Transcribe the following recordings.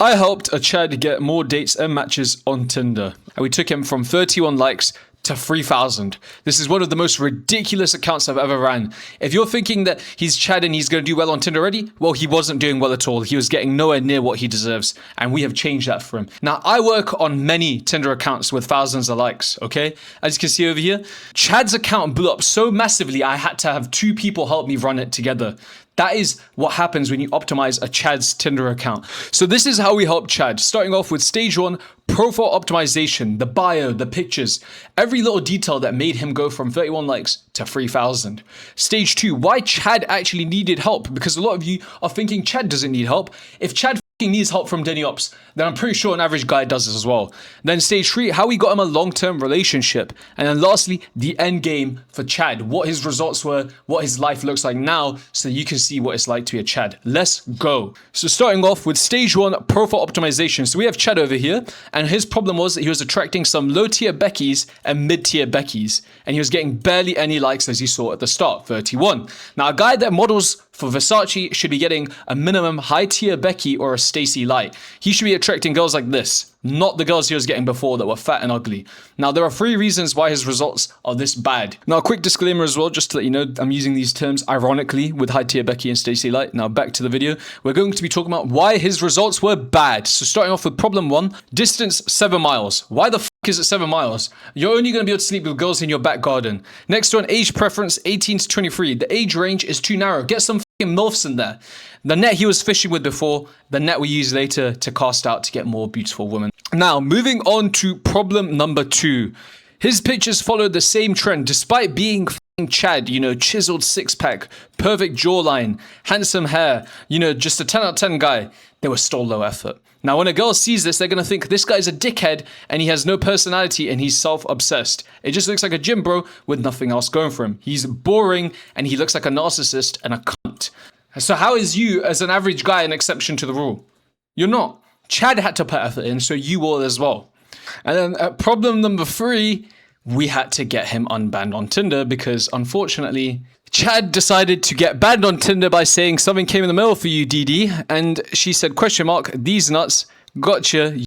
I helped a Chad get more dates and matches on Tinder, and we took him from 31 likes to 3,000. This is one of the most ridiculous accounts I've ever ran. If you're thinking that he's Chad and he's going to do well on Tinder already, well, he wasn't doing well at all. He was getting nowhere near what he deserves, and we have changed that for him. Now, I work on many Tinder accounts with thousands of likes, okay? As you can see over here, Chad's account blew up so massively, I had to have 2 people help me run it together. That is what happens when you optimize a Chad's Tinder account. So this is how we help Chad. Starting off with stage 1, profile optimization, the bio, the pictures, every little detail that made him go from 31 likes to 3,000. Stage 2, why Chad actually needed help, because a lot of you are thinking Chad doesn't need help. If Chad needs help from Deni Ops, then I'm pretty sure an average guy does this as well. Then stage 3, how we got him a long-term relationship. And then lastly, the end game for Chad, what his results were, what his life looks like now, so you can see what it's like to be a Chad. Let's go. So starting off with stage 1, profile optimization. So we have Chad over here, and his problem was that he was attracting some low-tier Beckies and mid-tier Beckies, and he was getting barely any likes, as you saw at the start, 31. Now, a guy that models for Versace should be getting a minimum high-tier Becky or a Stacy Light. He should be attracting girls like this, not the girls he was getting before that were fat and ugly. Now, there are 3 reasons why his results are this bad. Now, a quick disclaimer as well, just to let you know, I'm using these terms ironically with high-tier Becky and Stacy Light. Now, back to the video. We're going to be talking about why his results were bad. So starting off with problem 1, distance 7 miles. Why the is it 7 miles? You're only going to be able to sleep with girls in your back garden. Next one, age preference 18 to 23. The age range is too narrow. Get some fucking MILFs in there. The net he was fishing with before, the net we use later to cast out to get more beautiful women. Now, moving on to problem number 2. His pictures followed the same trend despite being Chad, you know, chiseled 6-pack, perfect jawline, handsome hair, you know, just a 10 out of 10 guy. They were still low effort. Now, when a girl sees this, they're going to think this guy's a dickhead and he has no personality and he's self-obsessed. It just looks like a gym bro with nothing else going for him. He's boring and he looks like a narcissist and a cunt. So how is you, as an average guy, an exception to the rule? You're not. Chad had to put effort in, so you will as well. And then problem number 3, we had to get him unbanned on Tinder because, unfortunately, Chad decided to get banned on Tinder by saying something came in the mail for you, DD, and she said, these nuts, gotcha.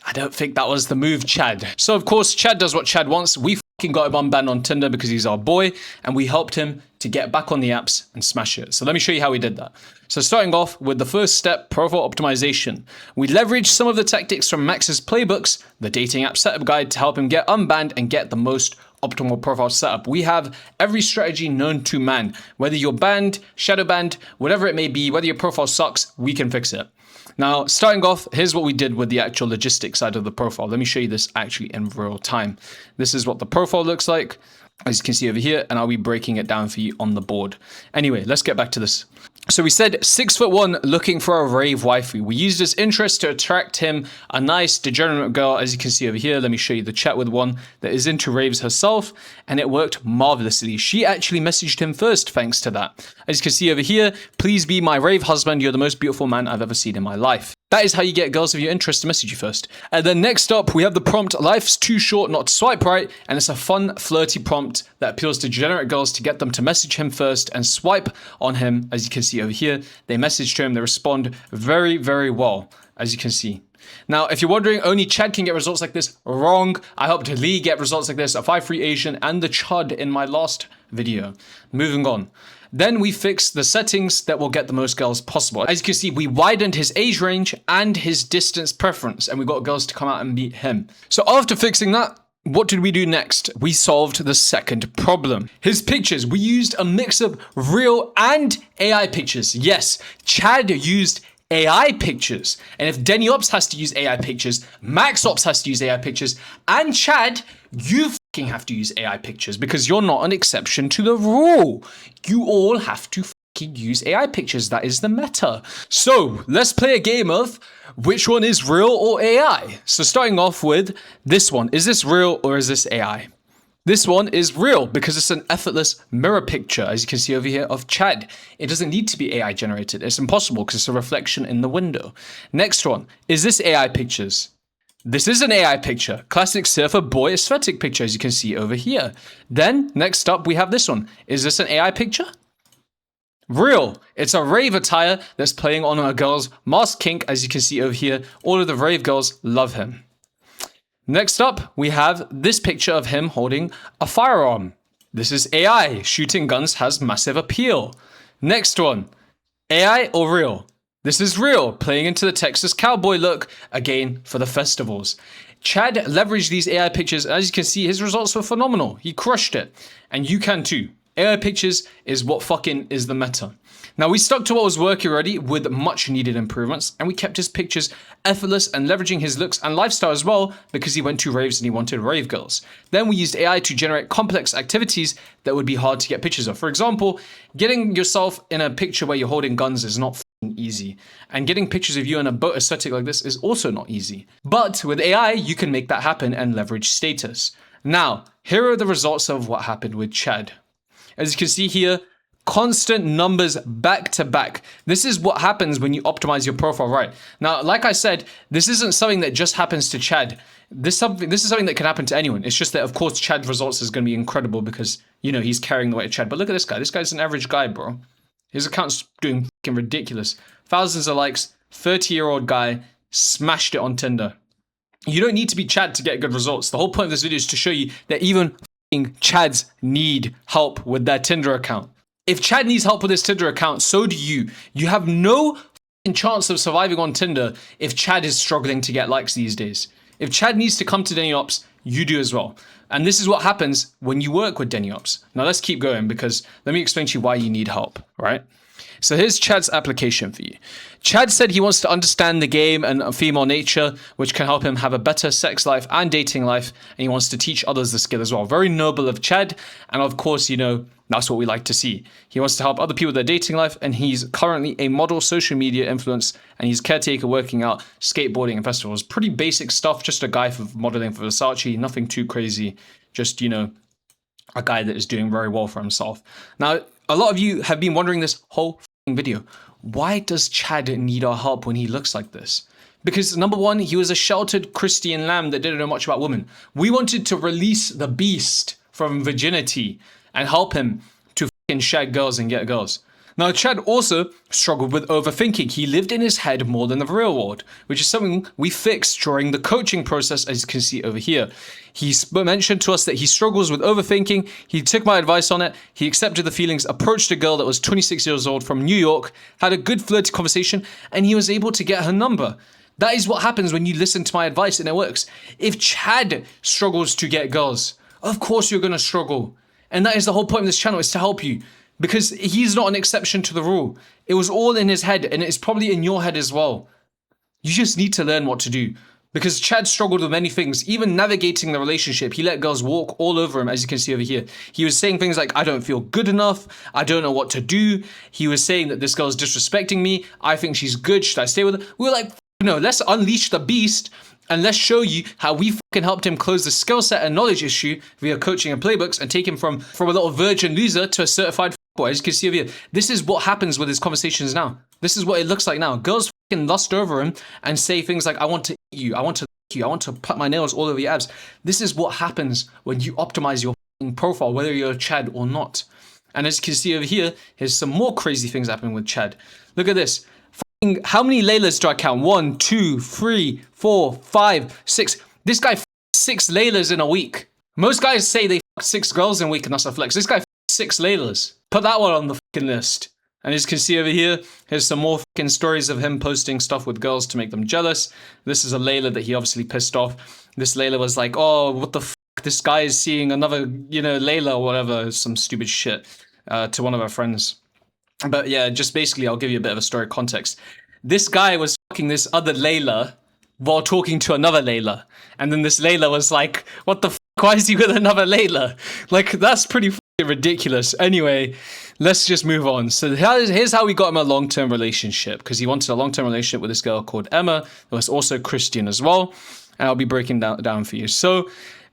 I don't think that was the move, Chad. So, of course, Chad does what Chad wants. We fucking got him unbanned on Tinder because he's our boy, and we helped him to get back on the apps and smash it. So let me show you how we did that. So starting off with the first step, profile optimization. We leveraged some of the tactics from Max's playbooks, the dating app setup guide, to help him get unbanned and get the most optimal profile setup. We have every strategy known to man. Whether you're banned, shadow banned, whatever it may be, whether your profile sucks, we can fix it. Now, starting off, here's what we did with the actual logistics side of the profile. Let me show you this actually in real time. This is what the profile looks like, as you can see over here, and I'll be breaking it down for you on the board. Anyway, let's get back to this. So we said 6'1", looking for a rave waifu. We used his interest to attract him a nice degenerate girl, as you can see over here. Let me show you the chat with one that is into raves herself, and it worked marvelously. She actually messaged him first, thanks to that. As you can see over here, please be my rave husband. You're the most beautiful man I've ever seen in my life. That is how you get girls of your interest to message you first. And then next up, we have the prompt, life's too short not to swipe right, and it's a fun, flirty prompt that appeals to degenerate girls to get them to message him first and swipe on him. As you can see over here, they message to him, they respond very, very well, as you can see. Now, if you're wondering, only Chad can get results like this, wrong. I helped Lee get results like this, a 5'3" Asian, and the Chud in my last video. Moving on. Then we fixed the settings that will get the most girls possible. As you can see, we widened his age range and his distance preference, and we got girls to come out and meet him. So after fixing that, what did we do next? We solved the second problem. His pictures, we used a mix of real and AI pictures. Yes, Chad used AI pictures. And if Deni Ops has to use AI pictures, Max Ops has to use AI pictures, and Chad, you fucking have to use AI pictures because you're not an exception to the rule. You all have to fucking use AI pictures. That is the meta. So let's play a game of which one is real or AI. So starting off with this one. Is this real or is this AI? This one is real because it's an effortless mirror picture, as you can see over here, of Chad. It doesn't need to be AI generated. It's impossible because it's a reflection in the window. Next one. Is this AI pictures? This is an AI picture. Classic surfer boy aesthetic picture, as you can see over here. Then, next up, we have this one. Is this an AI picture? Real. It's a rave attire that's playing on a girl's mask kink, as you can see over here. All of the rave girls love him. Next up, we have this picture of him holding a firearm. This is AI. Shooting guns has massive appeal. Next one, AI or real? This is real, playing into the Texas cowboy look, again for the festivals. Chad leveraged these AI pictures, and as you can see, his results were phenomenal. He crushed it, and you can too. AI pictures is what fucking is the meta. Now, we stuck to what was working already with much needed improvements, and we kept his pictures effortless and leveraging his looks and lifestyle as well, because he went to raves and he wanted rave girls. Then we used AI to generate complex activities that would be hard to get pictures of. For example, getting yourself in a picture where you're holding guns is not easy, and getting pictures of you in a boat aesthetic like this is also not easy. But with AI, you can make that happen and leverage status. Now, here are the results of what happened with Chad. As you can see here, constant numbers back to back. This is what happens when you optimize your profile right. Now, like I said, this isn't something that just happens to Chad. This is something that can happen to anyone. It's just that, of course, Chad's results is going to be incredible because, you know, he's carrying the weight of Chad. But look at this guy. This guy's an average guy, bro. His account's doing fucking ridiculous. Thousands of likes, 30-year-old guy, smashed it on Tinder. You don't need to be Chad to get good results. The whole point of this video is to show you that even Chads need help with their Tinder account. If Chad needs help with his Tinder account, so do you. You have no chance of surviving on Tinder if Chad is struggling to get likes these days. If Chad needs to come to Deni Ops, you do as well. And this is what happens when you work with Deni Ops. Now let's keep going because let me explain to you why you need help, right? So here's Chad's application for you. Chad said he wants to understand the game and female nature, which can help him have a better sex life and dating life. And he wants to teach others the skill as well. Very noble of Chad. And of course, you know, that's what we like to see. He wants to help other people with their dating life. And he's currently a model social media influence. And he's caretaker working out, skateboarding and festivals. Pretty basic stuff. Just a guy for modeling for Versace. Nothing too crazy. Just, you know, a guy that is doing very well for himself. Now, a lot of you have been wondering this whole video, why does Chad need our help when he looks like this? Because number one, he was a sheltered Christian lamb that didn't know much about women. We wanted to release the beast from virginity and help him to fucking shag girls and get girls. Now, Chad also struggled with overthinking. He lived in his head more than the real world, which is something we fixed during the coaching process, as you can see over here. He mentioned to us that he struggles with overthinking. He took my advice on it. He accepted the feelings, approached a girl that was 26 years old from New York, had a good flirty conversation, and he was able to get her number. That is what happens when you listen to my advice and it works. If Chad struggles to get girls, of course you're going to struggle. And that is the whole point of this channel, is to help you. Because he's not an exception to the rule. It was all in his head, and it's probably in your head as well. You just need to learn what to do. Because Chad struggled with many things, even navigating the relationship. He let girls walk all over him, as you can see over here. He was saying things like, I don't feel good enough. I don't know what to do. He was saying that this girl's disrespecting me. I think she's good. Should I stay with her? We were like, no, let's unleash the beast. And let's show you how we fucking helped him close the skill set and knowledge issue via coaching and playbooks and take him from a little virgin loser to a certified boy. As you can see over here, this is what happens with his conversations now. This is what it looks like now. Girls fucking lust over him and say things like, I want to eat you, I want to lick you, I want to put my nails all over your abs. This is what happens when you optimize your profile, whether you're a Chad or not. And as you can see over here, here's some more crazy things happening with Chad. Look at this. How many Laylas do I count? 1, 2, 3, 4, 5, 6. This guy 6 Laylas in a week. Most guys say they 6 girls in a week and that's a flex. This guy 6 Laylas. Put that one on the fucking list. And as you can see over here, here's some more fucking stories of him posting stuff with girls to make them jealous. This is a Layla that he obviously pissed off. This Layla was like, oh, what the fuck? This guy is seeing another, you know, Layla or whatever, some stupid shit to one of our friends. But yeah, just basically, I'll give you a bit of a story context. This guy was fucking this other Layla while talking to another Layla. And then this Layla was like, what the fuck? Why is he with another Layla? Like, that's pretty fucking ridiculous. Anyway, let's just move on. So here's how we got him a long-term relationship, because he wanted a long-term relationship with this girl called Emma, who was also Christian as well. And I'll be breaking down for you. So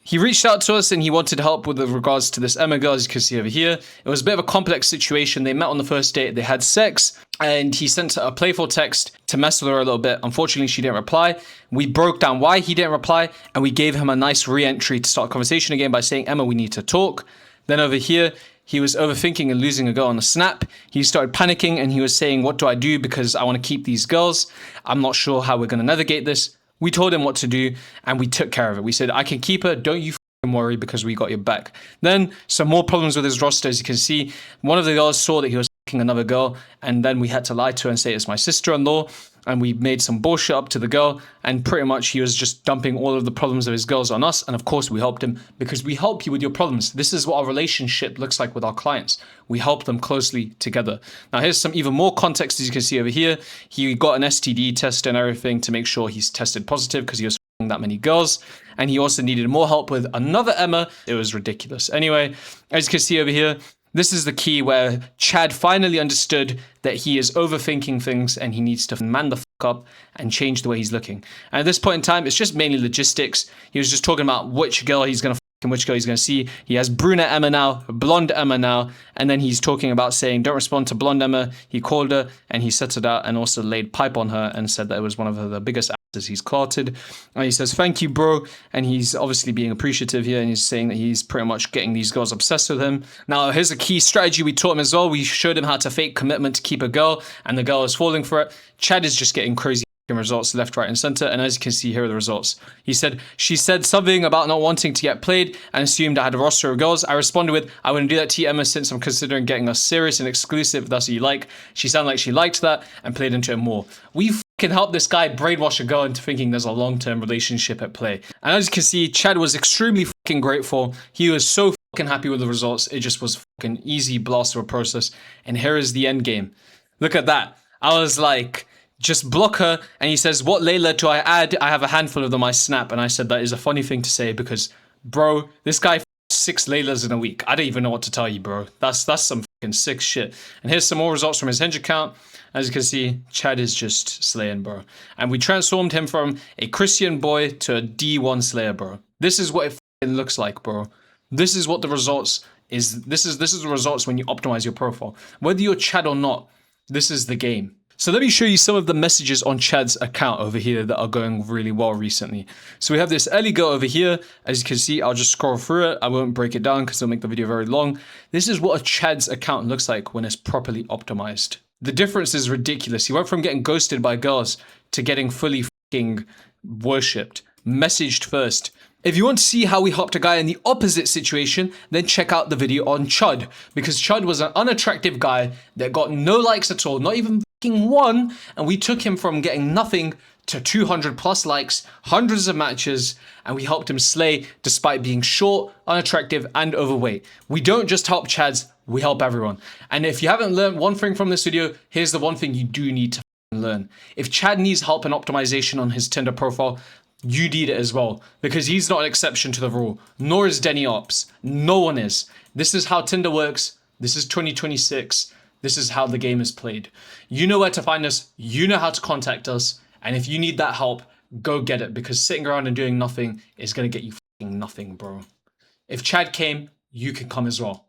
he reached out to us and he wanted help with regards to this Emma girl, as you can see over here. It was a bit of a complex situation. They met on the first date, they had sex, and he sent a playful text to mess with her a little bit. Unfortunately, she didn't reply. We broke down why he didn't reply, and we gave him a nice re-entry to start a conversation again by saying, Emma, we need to talk. Then over here, he was overthinking and losing a girl on a snap. He started panicking and he was saying, what do I do because I want to keep these girls? I'm not sure how we're going to navigate this. We told him what to do and we took care of it. We said, I can keep her. Don't you worry because we got your back. Then some more problems with his roster. As you can see, one of the girls saw that he was another girl, and then we had to lie to her and say it's my sister-in-law, and we made some bullshit up to the girl, and pretty much he was just dumping all of the problems of his girls on us. And of course we helped him because we help you with your problems. This is what our relationship looks like with our clients. We help them closely together. Now here's some even more context. As you can see over here, he got an STD test and everything to make sure he's tested positive because he was that many girls, and he also needed more help with another Emma. It was ridiculous. Anyway, as you can see over here, this is the key where Chad finally understood that he is overthinking things and he needs to man the fuck up and change the way he's looking. And at this point in time, it's just mainly logistics. He was just talking about which girl he's going to and which girl he's going to see. He has brunette Emma now, blonde Emma now, and then he's talking about saying, don't respond to blonde Emma. He called her and he set it out and also laid pipe on her and said that it was one of the biggest actors he's clotted. And he says, thank you, bro. And he's obviously being appreciative here, and he's saying that he's pretty much getting these girls obsessed with him. Now, here's a key strategy we taught him as well. We showed him how to fake commitment to keep a girl, and the girl is falling for it. Chad is just getting crazy results left, right, and center, and as you can see, here are the results. She said something about not wanting to get played and assumed I had a roster of girls. I responded with, I wouldn't do that to you, Emma, since I'm considering getting us serious and exclusive. That's what you like. She sounded like she liked that and played into it more. We can help this guy brainwash a girl into thinking there's a long-term relationship at play. And as you can see, Chad was extremely fucking grateful. He was so fucking happy with the results. It just was fucking easy blast of a process. And here is the end game. Look at that. I was like, just block her. And he says, what Layla do I add? I have a handful of them I snap. And I said, that is a funny thing to say because, bro, this guy 6 Laylas in a week. I don't even know what to tell you, bro. That's some fucking sick shit. And here's some more results from his Hinge account. As you can see, Chad is just slaying, bro. And we transformed him from a Christian boy to a D1 slayer, bro. This is what it fucking looks like, bro. This is what the results is. This is the results when you optimize your profile. Whether you're Chad or not, this is the game. So let me show you some of the messages on Chad's account over here that are going really well recently. So we have this early girl over here. As you can see, I'll just scroll through it. I won't break it down because it'll make the video very long. This is what a Chad's account looks like when it's properly optimized. The difference is ridiculous. He went from getting ghosted by girls to getting fully fucking worshipped. Messaged first. If you want to see how we helped a guy in the opposite situation, then check out the video on Chud. Because Chud was an unattractive guy that got no likes at all, not even fucking one, and we took him from getting nothing to 200 plus likes, hundreds of matches, and we helped him slay despite being short, unattractive, and overweight. We don't just help Chads, we help everyone. And if you haven't learned one thing from this video, here's the one thing you do need to learn. If Chad needs help and optimization on his Tinder profile, you need it as well, because he's not an exception to the rule, nor is Deni Ops. No one is. This is how Tinder works. This is 2026. This is how the game is played. You know where to find us. You know how to contact us. And if you need that help, go get it, because sitting around and doing nothing is going to get you fucking nothing, bro. If Chad came, you can come as well.